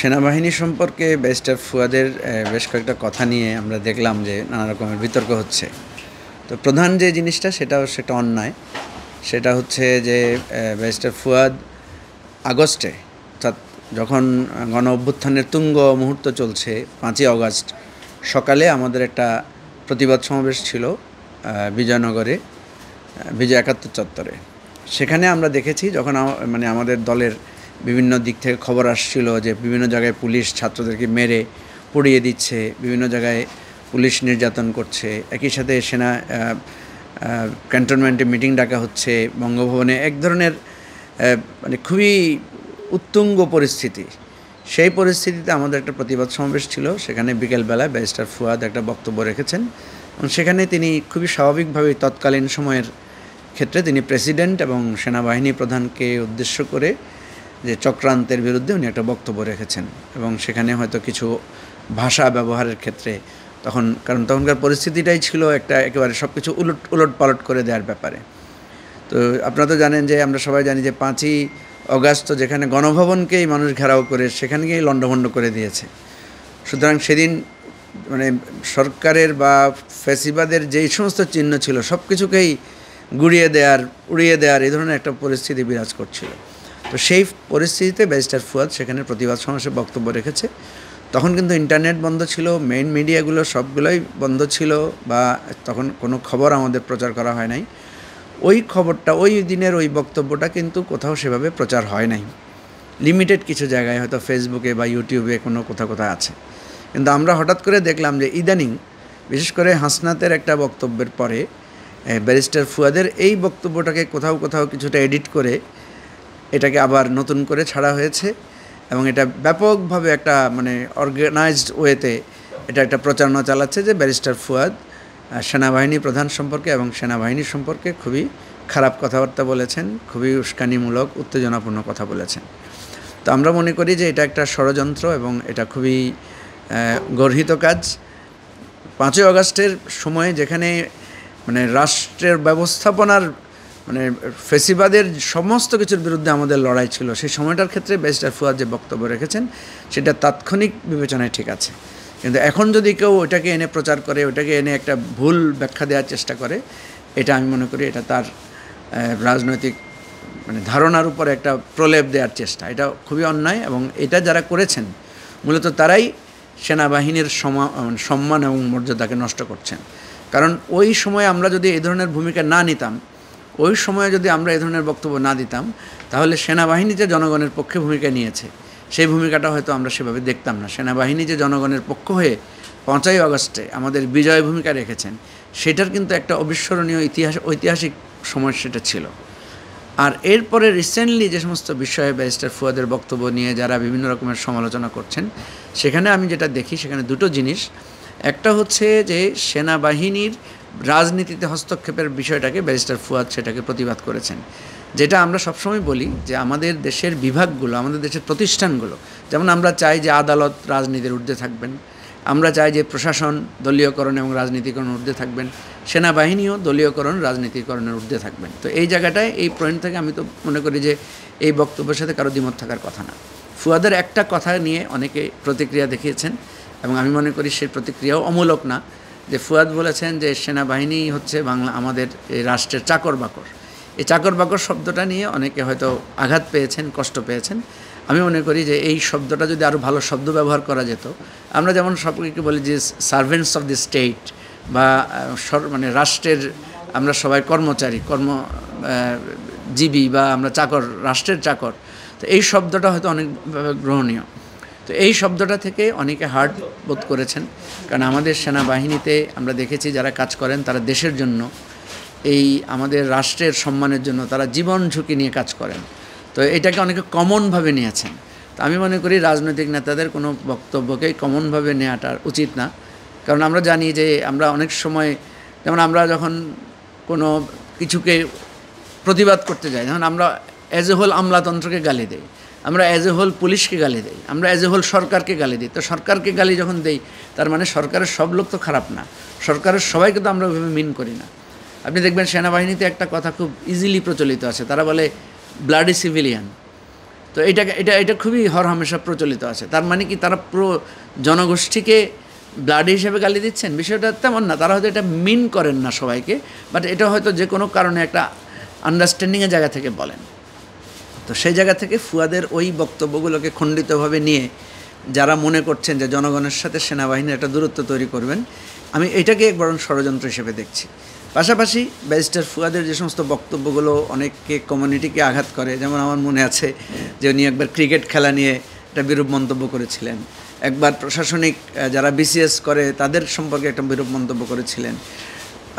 সেনাবাহিনী সম্পর্কে ব্যারিস্টার ফুয়াদের বেশ কয়েকটা কথা নিয়ে আমরা দেখলাম যে নানা রকমের বিতর্ক হচ্ছে। তো প্রধান যে জিনিসটা সেটা অন্যায়। সেটা হচ্ছে যে ব্যারিস্টার ফুয়াদ আগস্টে, অর্থাৎ যখন গণ অভ্যুত্থানের তুঙ্গ মুহূর্ত চলছে 5ই আগস্ট সকালে আমাদের একটা প্রতিবাদ সমাবেশ ছিল বিজয়নগরে, বিজয় একাত্তর চত্বরে। সেখানে আমরা দেখেছি যখন আমাদের দলের বিভিন্ন দিক থেকে খবর আসছিল যে বিভিন্ন জায়গায় পুলিশ ছাত্রদেরকে মেরে পুড়িয়ে দিচ্ছে, বিভিন্ন জায়গায় পুলিশ নির্যাতন করছে, একই সাথে সেনা ক্যান্টনমেন্টে মিটিং ডাকা হচ্ছে, বঙ্গভবনে এক ধরনের খুবই উত্তুঙ্গ পরিস্থিতি। সেই পরিস্থিতিতে আমাদের একটা প্রতিবাদ সমাবেশ ছিল। সেখানে বিকেলবেলায় ব্যারিস্টার ফুয়াদ একটা বক্তব্য রেখেছেন এবং সেখানে তিনি খুবই স্বাভাবিকভাবেই তৎকালীন সময়ের ক্ষেত্রে তিনি প্রেসিডেন্ট এবং সেনাবাহিনী প্রধানকে উদ্দেশ্য করে যে চক্রান্তের বিরুদ্ধে উনি একটা বক্তব্য রেখেছেন এবং সেখানে হয়তো কিছু ভাষা ব্যবহারের ক্ষেত্রে কারণ তখনকার পরিস্থিতিটাই ছিল একেবারে সব কিছু উলট পালট করে দেওয়ার ব্যাপারে। তো আপনারা তো জানেন যে আমরা সবাই জানি যে 5ই আগস্ট যেখানে গণভবনকেই মানুষ ঘেরাও করে সেখানে গিয়ে লণ্ডভণ্ড করে দিয়েছে। সুতরাং সেদিন সরকারের বা ফ্যাসিবাদের যেই সমস্ত চিহ্ন ছিল সব কিছুকেই উড়িয়ে দেওয়ার এই ধরনের একটা পরিস্থিতি বিরাজ করছিল। তো সেই পরিস্থিতিতে ব্যারিস্টার ফুয়াদ সেখানে প্রতিবাদ সমাবেশে বক্তব্য রেখেছে। তখন কিন্তু ইন্টারনেট বন্ধ ছিল, মেইন মিডিয়াগুলো সবগুলোই বন্ধ ছিল, বা তখন কোনো খবর আমাদের প্রচার করা হয় নাই। ওই খবরটা, ওই দিনের ওই বক্তব্যটা কিন্তু কোথাও সেভাবে প্রচার হয় নাই। লিমিটেড কিছু জায়গায় হয়তো ফেসবুকে বা ইউটিউবে কোথাও আছে। কিন্তু আমরা হঠাৎ করে দেখলাম যে ইদানিং বিশেষ করে হাসনাতের একটা বক্তব্যের পরে ব্যারিস্টার ফুয়াদের এই বক্তব্যটাকে কোথাও কিছুটা এডিট করে এটাকে আবার নতুন করে ছাড়া হয়েছে এবং এটা ব্যাপকভাবে একটা অর্গানাইজড ওয়েতে এটা একটা প্রচারণা চালাচ্ছে যে ব্যারিস্টার ফুয়াদ সেনাবাহিনী প্রধান সম্পর্কে এবং সেনাবাহিনী সম্পর্কে খুবই খারাপ কথাবার্তা বলেছেন, খুবই উস্কানিমূলক উত্তেজনাপূর্ণ কথা বলেছেন। তো আমরা মনে করি যে এটা একটা ষড়যন্ত্র এবং এটা খুবই গর্হিত কাজ। 5ই আগস্টের সময়ে যেখানে রাষ্ট্রের ব্যবস্থাপনার ফেসিবাদের সমস্ত কিছুর বিরুদ্ধে আমাদের লড়াই ছিল, সেই সময়টার ক্ষেত্রে ব্যারিস্টার ফুয়াদ যে বক্তব্য রেখেছেন সেটা তাৎক্ষণিক বিবেচনায় ঠিক আছে। কিন্তু এখন যদি কেউ ওটাকে এনে প্রচার করে, ওটাকে এনে একটা ভুল ব্যাখ্যা দেওয়ার চেষ্টা করে, এটা আমি মনে করি এটা তার রাজনৈতিক ধারণার উপরে একটা প্রলেপ দেওয়ার চেষ্টা। এটা খুবই অন্যায় এবং এটা যারা করেছেন মূলত তারাই সেনাবাহিনীর সম্মান এবং মর্যাদাকে নষ্ট করছেন। কারণ ওই সময় আমরা যদি এই ধরনের ভূমিকা না নিতাম, ওই সময়ে যদি আমরা এই ধরনের বক্তব্য না দিতাম, তাহলে সেনাবাহিনী যে জনগণের পক্ষে ভূমিকা নিয়েছে সেই ভূমিকাটা হয়তো আমরা সেভাবে দেখতাম না। সেনাবাহিনী যে জনগণের পক্ষ হয়ে 5ই আগস্টে আমাদের বিজয় ভূমিকা রেখেছেন সেটার কিন্তু একটা অবিস্মরণীয় ঐতিহাসিক সময় সেটা ছিল। আর এরপরে রিসেন্টলি যে সমস্ত বিষয়ে ব্যারিস্টার ফুয়াদের বক্তব্য নিয়ে যারা বিভিন্ন রকমের সমালোচনা করছেন, সেখানে আমি যেটা দেখি সেখানে দুটো জিনিস। একটা হচ্ছে যে সেনাবাহিনীর রাজনীতিতে হস্তক্ষেপের বিষয়টাকে ব্যারিস্টার ফুয়াদ সেটাকে প্রতিবাদ করেছেন। যেটা আমরা সবসময় বলি যে আমাদের দেশের বিভাগগুলো, আমাদের দেশের প্রতিষ্ঠানগুলো, যেমন আমরা চাই যে আদালত রাজনীতির ঊর্ধ্বে থাকবেন, আমরা চাই যে প্রশাসন দলীয়করণ এবং রাজনীতিকরণের ঊর্ধ্বে থাকবেন, সেনাবাহিনীও দলীয়করণ রাজনীতিকরণের ঊর্ধ্বে থাকবেন। তো এই জায়গাটায় এই পয়েন্ট থেকে আমি তো মনে করি যে এই বক্তব্যের সাথে কারো দ্বিমত থাকার কথা না। ফুয়াদের একটা কথা নিয়ে অনেকে প্রতিক্রিয়া দেখিয়েছেন এবং আমি মনে করি সেই প্রতিক্রিয়াও অমূলক না। যে ফুয়াদ বলেছেন যে সেনাবাহিনী হচ্ছে আমাদের এই রাষ্ট্রের চাকর বাকর। এই চাকর বাকর শব্দটা নিয়ে অনেকে হয়তো আঘাত পেয়েছেন, কষ্ট পেয়েছেন। আমি মনে করি যে এই শব্দটা যদি আরও ভালো শব্দ ব্যবহার করা যেত, আমরা যেমন সবকে বলি যে সার্ভেন্টস অফ দি স্টেট বা রাষ্ট্রের আমরা সবাই কর্মচারী, কর্মজীবী বা আমরা চাকর, রাষ্ট্রের চাকর। তো এই শব্দটা হয়তো অনেকভাবে গ্রহণীয়। তো এই শব্দটা থেকে অনেকে হার্ট বোধ করেছেন, কারণ আমাদের সেনাবাহিনীতে আমরা দেখেছি যারা কাজ করেন তারা দেশের জন্য, এই আমাদের রাষ্ট্রের সম্মানের জন্য তারা জীবন ঝুঁকি নিয়ে কাজ করেন। তো এটাকে অনেকে কমনভাবে নিয়েছেন। তো আমি মনে করি রাজনৈতিক নেতাদের কোনো বক্তব্যকেই কমনভাবে নেওয়াটা উচিত না। কারণ আমরা জানি যে আমরা অনেক সময়, যেমন আমরা যখন কোনো কিছুকে প্রতিবাদ করতে যাই, যেমন আমরা অ্যাজ এ হোল আমলাতন্ত্রকে গালি দেই, আমরা অ্যাজ এ হোল পুলিশকে গালি দেই, আমরা অ্যাজ এ হোল সরকারকে গালি দিই। তো সরকারকে গালি যখন দেই তার মানে সরকারের সব লোক তো খারাপ না, সরকারের সবাইকে তো আমরা ওইভাবে মিন করি না। আপনি দেখবেন সেনাবাহিনীতে একটা কথা খুব ইজিলি প্রচলিত আছে, তারা বলে ব্লাডি সিভিলিয়ান। তো এটা খুবই হরহামেশা প্রচলিত আছে। তার মানে কি তারা পুরো জনগোষ্ঠীকে ব্লাডি হিসেবে গালি দিচ্ছেন? বিষয়টা তেমন না, তারা হয়তো এটা মিন করেন না সবাইকে, বাট এটা হয়তো যে কোনো কারণে একটা আন্ডারস্ট্যান্ডিংয়ের জায়গা থেকে বলেন। তো সেই জায়গা থেকে ফুয়াদের ওই বক্তব্যগুলোকে খণ্ডিতভাবে নিয়ে যারা মনে করছেন যে জনগণের সাথে সেনাবাহিনীর একটা দূরত্ব তৈরি করবেন, আমি এটাকে এক বরং ষড়যন্ত্র হিসেবে দেখছি। পাশাপাশি ব্যারিস্টার ফুয়াদের যে সমস্ত বক্তব্যগুলো অনেককে কমিউনিটিকে আঘাত করে, যেমন আমার মনে আছে যে উনি একবার ক্রিকেট খেলা নিয়ে একটা বিরূপ মন্তব্য করেছিলেন, একবার প্রশাসনিক যারা বিসিএস করে তাদের সম্পর্কে একটা বিরূপ মন্তব্য করেছিলেন,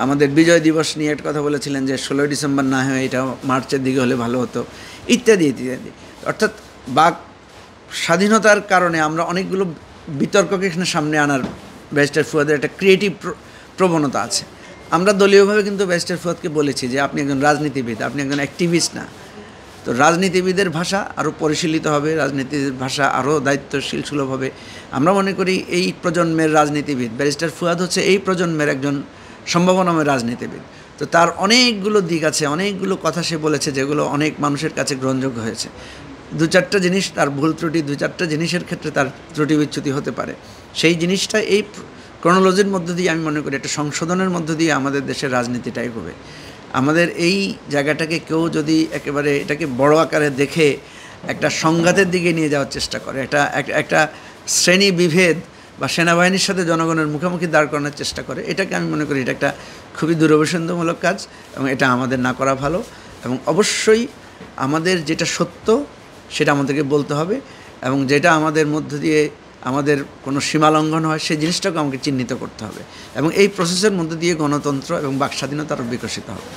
আমাদের বিজয় দিবস নিয়ে একটা কথা বলেছিলেন যে 16ই ডিসেম্বর না হয়ে এটা মার্চের দিকে হলে ভালো হতো, ইত্যাদি ইত্যাদি। অর্থাৎ বাক স্বাধীনতার কারণে আমরা অনেকগুলো বিতর্ককে এখানে সামনে আনার ব্যারিস্টার ফুয়াদের একটা ক্রিয়েটিভ প্রবণতা আছে। আমরা দলীয়ভাবে কিন্তু ব্যারিস্টার ফুয়াদকে বলেছি যে আপনি একজন রাজনীতিবিদ, আপনি একজন অ্যাক্টিভিস্ট না। তো রাজনীতিবিদের ভাষা আরও পরিশীলিত হবে, রাজনীতির ভাষা আরও দায়িত্বশীল সুলভ হবে। আমরা মনে করি এই প্রজন্মের রাজনীতিবিদ ব্যারিস্টার ফুয়াদ হচ্ছে এই প্রজন্মের একজন সম্ভাবনাময় রাজনীতিবিদ। তো তার অনেকগুলো দিক আছে, অনেকগুলো কথা সে বলেছে যেগুলো অনেক মানুষের কাছে গ্রহণযোগ্য হয়েছে। দু চারটা জিনিস তার ভুল ত্রুটি, দু চারটা জিনিসের ক্ষেত্রে তার ত্রুটি বিচ্যুতি হতে পারে। সেই জিনিসটা এই ক্রনোলজির মধ্য দিয়ে আমি মনে করি একটা সংশোধনের মধ্য দিয়ে আমাদের দেশের রাজনীতিটাই হবে। আমাদের এই জায়গাটাকে কেউ যদি একেবারে এটাকে বড় আকারে দেখে একটা সংঘাতের দিকে নিয়ে যাওয়ার চেষ্টা করে, একটা শ্রেণী বিভেদ বা সেনাবাহিনীর সাথে জনগণের মুখোমুখি দাঁড় করানোর চেষ্টা করে, এটাকে আমি মনে করি এটা একটা খুবই দূরভিসন্ধিমূলক কাজ এবং এটা আমাদের না করা ভালো। এবং অবশ্যই আমাদের যেটা সত্য সেটা আমাদেরকে বলতে হবে এবং যেটা আমাদের মধ্য দিয়ে আমাদের কোনো সীমালঙ্ঘন হয় সেই জিনিসটাকে আমাকে চিহ্নিত করতে হবে এবং এই প্রসেসের মধ্যে দিয়ে গণতন্ত্র এবং বাকস্বাধীনতা আরও বিকশিত হবে।